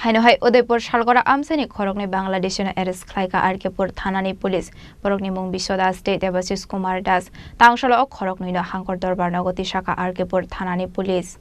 Haino Udaipur Salgara Amchaini khoroknwi Bangladeshino arrest Khlaikha Udaipur Thanani police borokni mung Bishoda state debasis Kumar Das tangsalo ok khoroknwi no hangkor dorbar nogoti shaka Udaipur Thanani police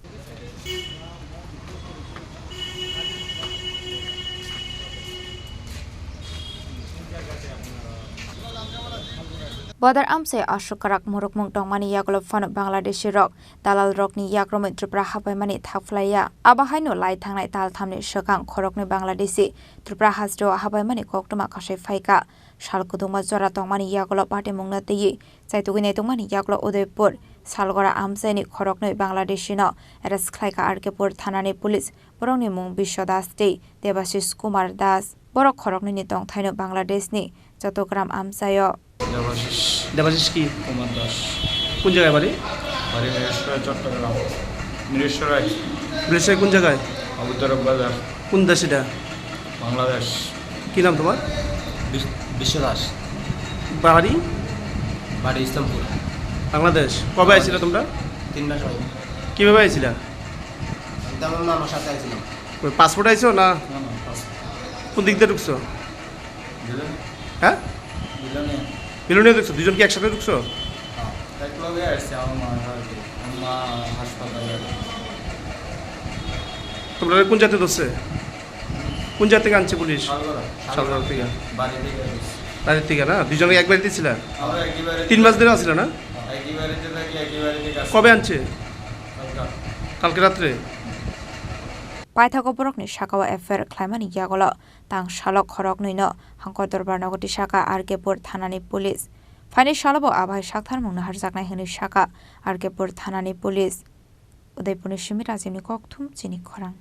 Badar amse ashukarak murukmung tongmani yaglop fano Bangladeshi rok dalal rokni yakromoi Tripura hapaimani thakflaya aba haino lai thangnai tal thamni shokang khoroknwi Bangladeshi Tripura hasdo hapaimani koktuma khasai phaika salkuduma jora tongmani yaglop pate mungna tei chaitugine tongmani yaglop Udaipur Salgara Amchaini khoroknwi Bangladeshino arrest Khlaikha Udaipur Thanani police borokni mung Bishoda state debasis Kumar Das borok khoroknwi ni tong thaino Bangladeshni jotogram Amchayo Debashis কি কুমার দাস কোন জায়গায় বাড়ি বাড়ি মিরেশ্বর চট্টগ্রাম মিরেশ্বরায় ব্লেশায় কোন জায়গায় আবুতরফ বাজার কোন দেশ এটা বাংলাদেশ কি নাম তোমার বিশ্বদাস বাড়ি বাড়ি ইসলামপুর বাংলাদেশ কবে আইছিলে তোমরা 3 মাস আগে কিভাবে আইছিলা তেমন না আমার সাথে আইছিলাম পাসপোর্ট আইছো না না না কোন দিক দিয়ে ঢুকছো দিলেন হ্যাঁ দিলেন মিলনে ঢুকছো দুজন কি একসাথে ঢুকছো এক লগে আসছে আমার মা হাসপাতালে তোমরা কোন জাতি ধরছে কোন জাতি থেকে আনছে পুলিশ সালগরা থেকে বাড়ি থেকে বাড়ির থেকে না দুজনে এক বাড়িতে ছিল আমরা একবারে 3 মাস ধরে আছিল না একবারে থেকে একবারে থেকে কবে আনছে কালকে রাত্রে Paithako borokni shakawa affair Khlaimani yagola tang shalok khoroknwi no hangkor dorbar nogoti shaka Udaipur Thanani police Faini shalabo abai shakthar mungna harjaknai hini shaka Udaipur Thanani police Udaipur ni Shimi Rajini kokthum Chini Khorang